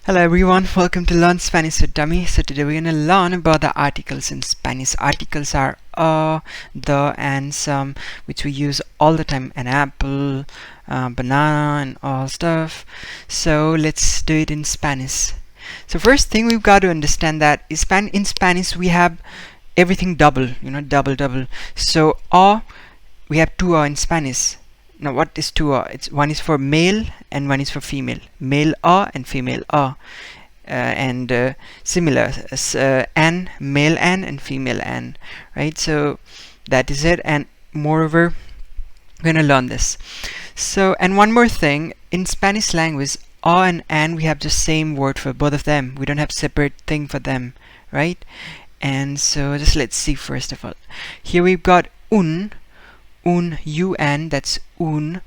Hello everyone, welcome to Learn Spanish with Dummy. So today we're going to learn about the articles in Spanish. Articles are the, and some, which we use all the time. An apple, banana, and all stuff. So let's do it in Spanish. So first thing we've got to understand that in Spanish we have everything double, double. So we have two in Spanish. Now what is two? It's one is for male and one is for female. Male and female and similar as an, male an and female an, right? So that is it. And moreover, we're gonna learn this. So, and one more thing, in Spanish language, and an, we have the same word for both of them. We don't have separate thing for them, right? And so just let's see first of all. Here we've got un, that's un.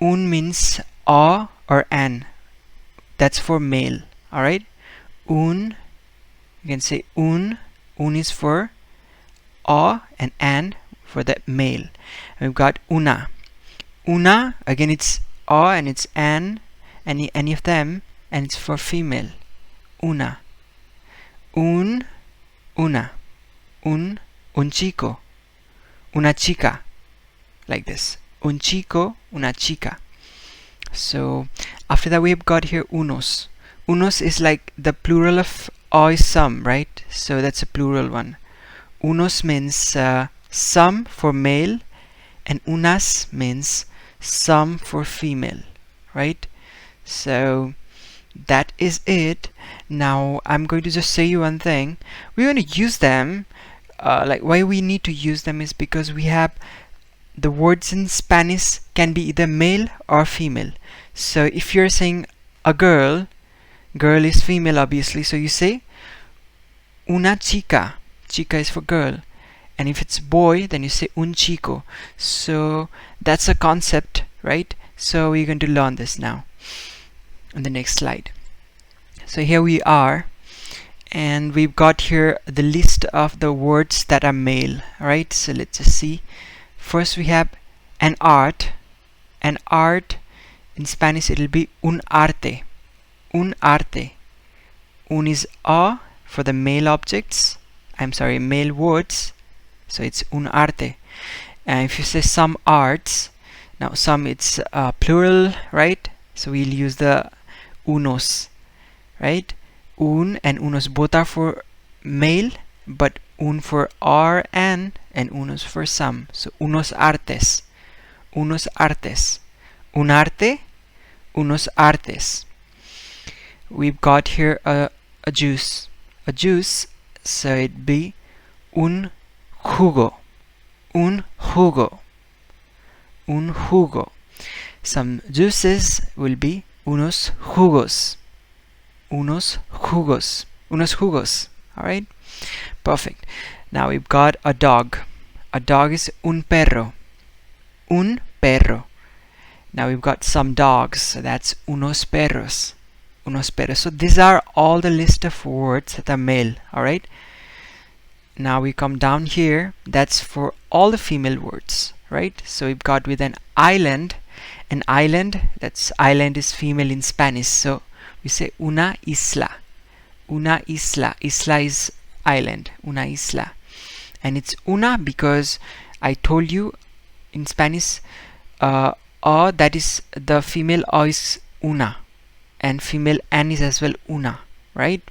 Un means or an. That's for male. Alright? Un, you can say un. Un is for and an for the male. And we've got una. Una, again it's and it's an, any of them, and it's for female. Una. Una. Un chico. Una chica. Like this. Un chico, una chica. So after that we've got here unos. Unos is like the plural of is some, right? So that's a plural one. Unos means some for male, and unas means some for female, right? So that is it. Now I'm going to just say you one thing. We're going to use them. Like why we need to use them is because we have the words in Spanish can be either male or female. So if you're saying a girl is female obviously, so you say una chica. Chica is for girl. And if it's boy, then you say un chico. So that's a concept, right? So we're going to learn this now on the next slide. So here we are, and we've got here the list of the words that are male, right? So let's just see. First we have an art. An art, in Spanish it'll be un arte. Un arte. Un is for the male objects. Male words. So it's un arte. And if you say some arts, now some it's plural, right? So we'll use the unos, right? Un and unos both are for male, but un for and unos for some. So unos artes. Unos artes. Un arte, unos artes. We've got here a juice. A juice, so it'd be un jugo. Un jugo. Un jugo. Some juices will be unos jugos. Unos jugos. Unos jugos. Alright? Perfect. Now we've got a dog. A dog is un perro. Un perro. Now we've got some dogs. So that's unos perros. Unos perros. So these are all the list of words that are male. Alright? Now we come down here. That's for all the female words. Right? So we've got with an island. An island. That's island is female in Spanish. So we say una isla. Una isla. Isla is island. Una isla. And it's una because I told you in Spanish that is the female is una, and female an is as well una, right?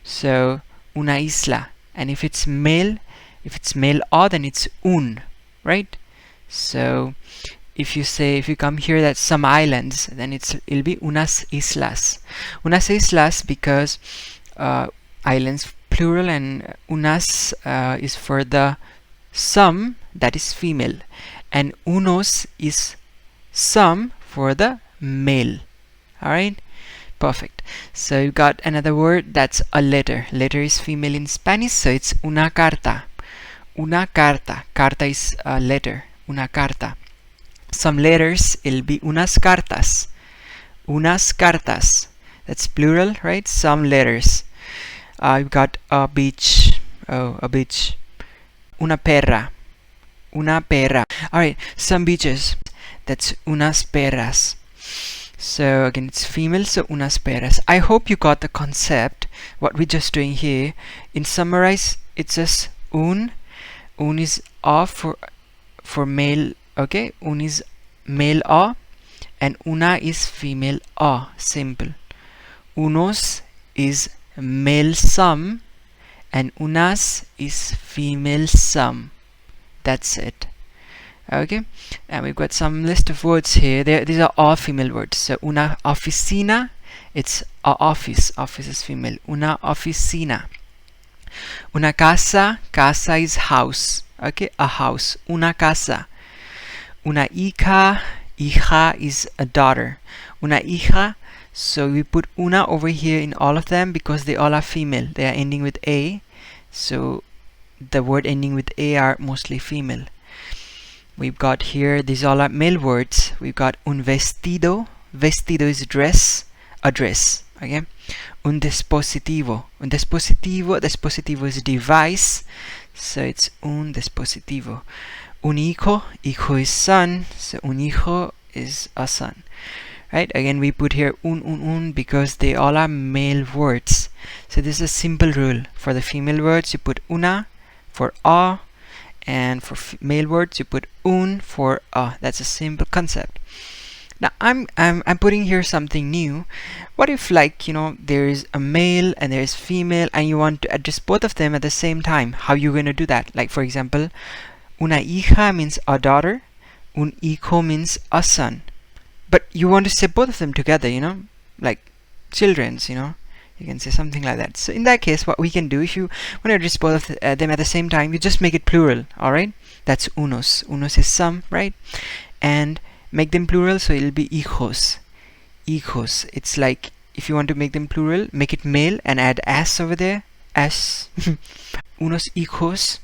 So una isla. And if it's male then it's un, right? So if you come here that's some islands, then it'll be unas islas. Unas islas because islands plural, and unas is for the some, that is female, and unos is some for the male. Alright, perfect. So you got another word, that's a letter. Letter is female in Spanish, so it's una carta. Una carta. Carta is a letter. Una carta. Some letters, it'll be unas cartas. Unas cartas. That's plural, right? Some letters. You've got a beach. A beach. Una perra. Una perra. Alright, some beaches. That's unas perras. So again, it's female, so unas peras. I hope you got the concept, what we're just doing here. In summarize, it says un is a for male, okay? Un is male a, and una is female a, simple. Unos is male some, and unas is female some. That's it. Okay, and we've got some list of words here. These are all female words. So una oficina, it's a office. Office is female. Una oficina. Una casa, casa is house. Okay, a house. Una casa. Una hija, hija is a daughter. Una hija, so we put una over here in all of them because they all are female. They are ending with a, so the word ending with a are mostly female. We've got here, these all are male words. We've got un vestido. Vestido is dress, a dress. Okay. Un dispositivo. Un dispositivo. Dispositivo is device, so it's un dispositivo. Un hijo. Hijo is son, so un hijo is a son. Right. Again, we put here un because they all are male words. So this is a simple rule. For the female words, you put una for a, and for male words you put un for a. That's a simple concept. Now I'm putting here something new. What if, like, you know, there is a male and there is female and you want to address both of them at the same time? How you going to do that? Like, for example, una hija means a daughter, un hijo means a son, but you want to say both of them together, you know, like children's, you know. You can say something like that. So in that case, what we can do, if you want to address both of them at the same time, you just make it plural. All right, that's unos. Unos is some, right? And make them plural, so it'll be hijos. Hijos. It's like, if you want to make them plural, make it male and add as over there. As. Unos hijos,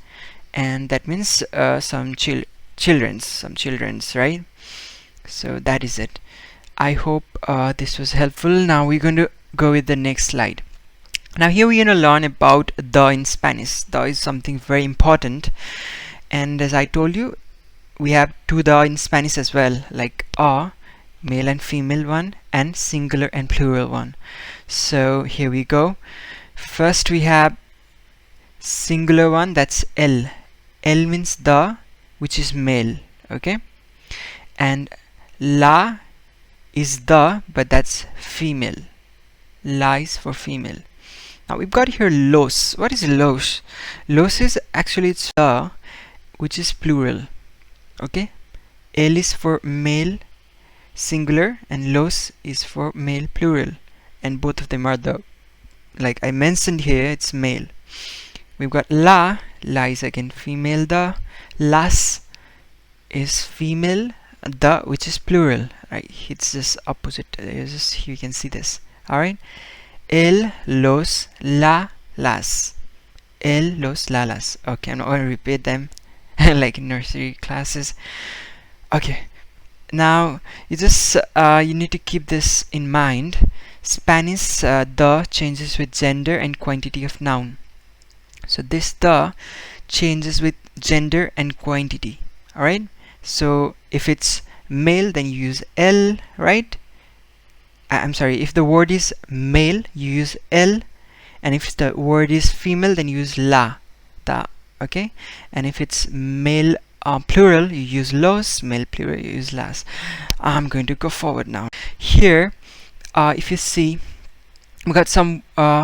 and that means some children's, right? So that is it. I hope this was helpful. Now we're going to go with the next slide. Now here we're going to learn about the in Spanish. The is something very important, and as I told you, we have two the in Spanish as well, like a, male and female one, and singular and plural one. So here we go. First we have singular one, that's el. El means the, which is male, okay? And la is the, but that's female. La is for female. Now we've got here los. What is los? Los is actually it's the, which is plural. Okay, el is for male singular and los is for male plural, and both of them are the, like I mentioned here, it's male. We've got la. La is again female the. Las is female the, which is plural. Right, it's just opposite. You can see this. All right. El, los, la, las. El, los, la, las. Okay, I'm not going to repeat them like in nursery classes. Okay, now you just you need to keep this in mind. Spanish the changes with gender and quantity of noun. So this the changes with gender and quantity. All right. So if it's male, then you use el, right? I'm sorry, if the word is male, you use el, and if the word is female, then you use la, ta, okay? And if it's male plural, you use los, male plural, you use las. I'm going to go forward now. Here, if you see, we got some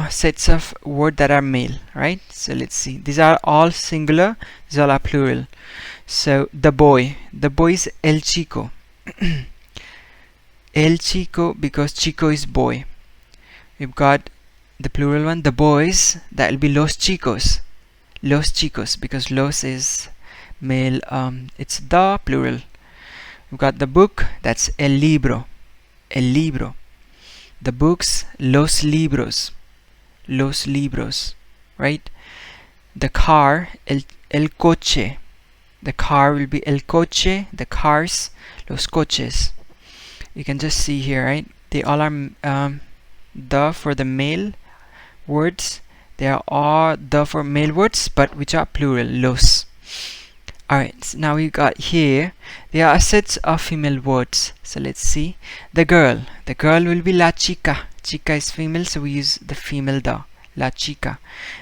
sets of words that are male, right? So let's see. These are all singular, these all are plural. So the boy is el chico. El chico, because chico is boy. We've got the plural one, the boys, that will be los chicos. Los chicos, because los is male, it's the plural. We've got the book, that's el libro. El libro. The books, los libros. Los libros, right? The car, el coche. The car will be el coche, the cars, los coches. You can just see here, right? They all are the for the male words. They are all the for male words, but which are plural, los. Alright, so now we got here, there are sets of female words. So let's see. The girl will be la chica. Chica is female, so we use the female the, la chica.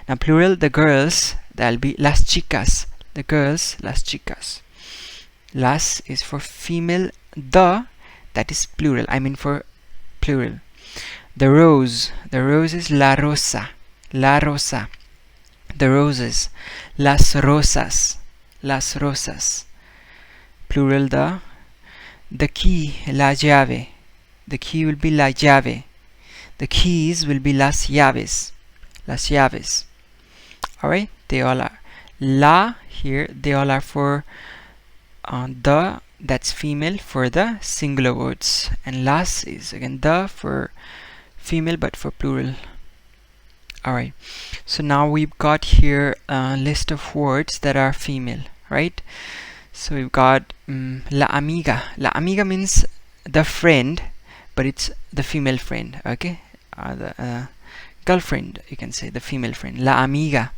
Now plural, the girls, that'll be las chicas. The girls, las chicas. Las is for female, the, that is plural, I mean for plural. The rose is la rosa. La rosa. The roses, las rosas. Las rosas. Plural the key, la llave. The key will be la llave. The keys will be las llaves. Las llaves. Alright, they all are. La here, they all are for the, that's female, for the singular words. And las is again the for female but for plural. Alright, so now we've got here a list of words that are female, right? So we've got la amiga. La amiga means the friend, but it's the female friend, okay? The girlfriend, you can say, the female friend. La amiga.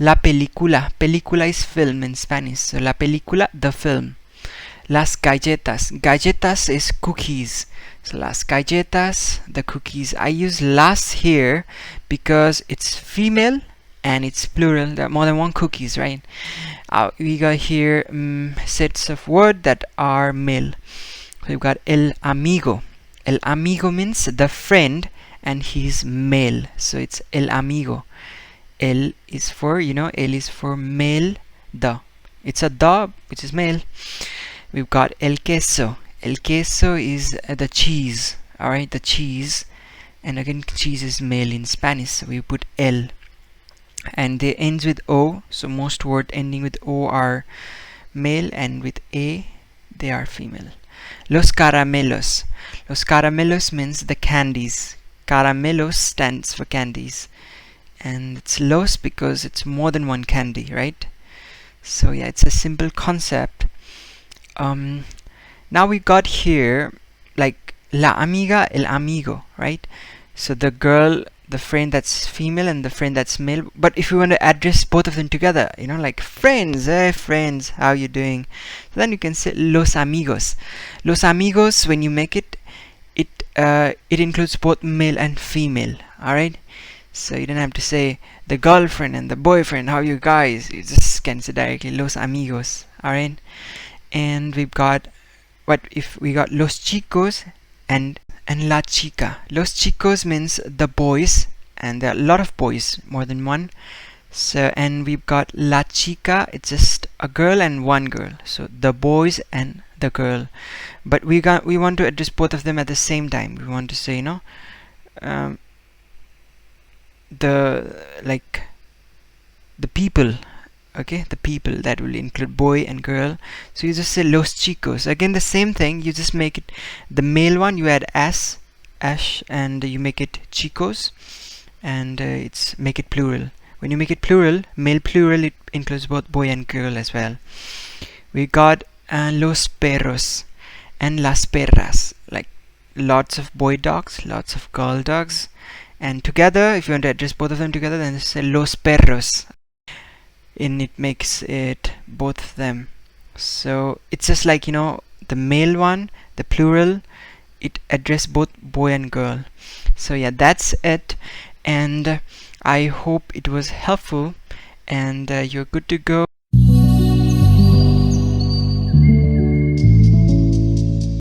La película. Película is film in Spanish. So la película, the film. Las galletas. Galletas is cookies. So las galletas, the cookies. I use las here because it's female and it's plural. There are more than one cookies, right? We got here sets of words that are male. So we've got el amigo. El amigo means the friend and he's male. So it's el amigo. El is for, el is for male, the. It's a the, which is male. We've got el queso. El queso is the cheese, alright, the cheese. And again, cheese is male in Spanish, so we put el. And they ends with o, so most words ending with o are male, and with a, they are female. Los caramelos. Los caramelos means the candies. Caramelos stands for candies. And it's los because it's more than one candy, right? So yeah, it's a simple concept. Now we got here like la amiga, el amigo, right? So the girl, the friend that's female and the friend that's male. But if you want to address both of them together, like friends, hey friends, how you doing? So then you can say los amigos. Los amigos, when you make it includes both male and female, alright? So you don't have to say the girlfriend and the boyfriend, how you guys? You just can say directly los amigos, alright? And we've got we got los chicos and la chica. Los chicos means the boys, and there are a lot of boys, more than one. So and we've got la chica, it's just a girl and one girl. So the boys and the girl. But we want to address both of them at the same time. We want to say, the people, okay, the people, that will include boy and girl. So you just say los chicos. Again, the same thing, you just make it the male one, you add ash, and you make it chicos, and make it plural. When you make it plural, male plural, it includes both boy and girl as well. We got los perros and las perras, like lots of boy dogs, lots of girl dogs. And together, if you want to address both of them together, then say los perros, and it makes it both of them. So it's just like, the male one, the plural, it address both boy and girl. So yeah, that's it, and I hope it was helpful, and you're good to go.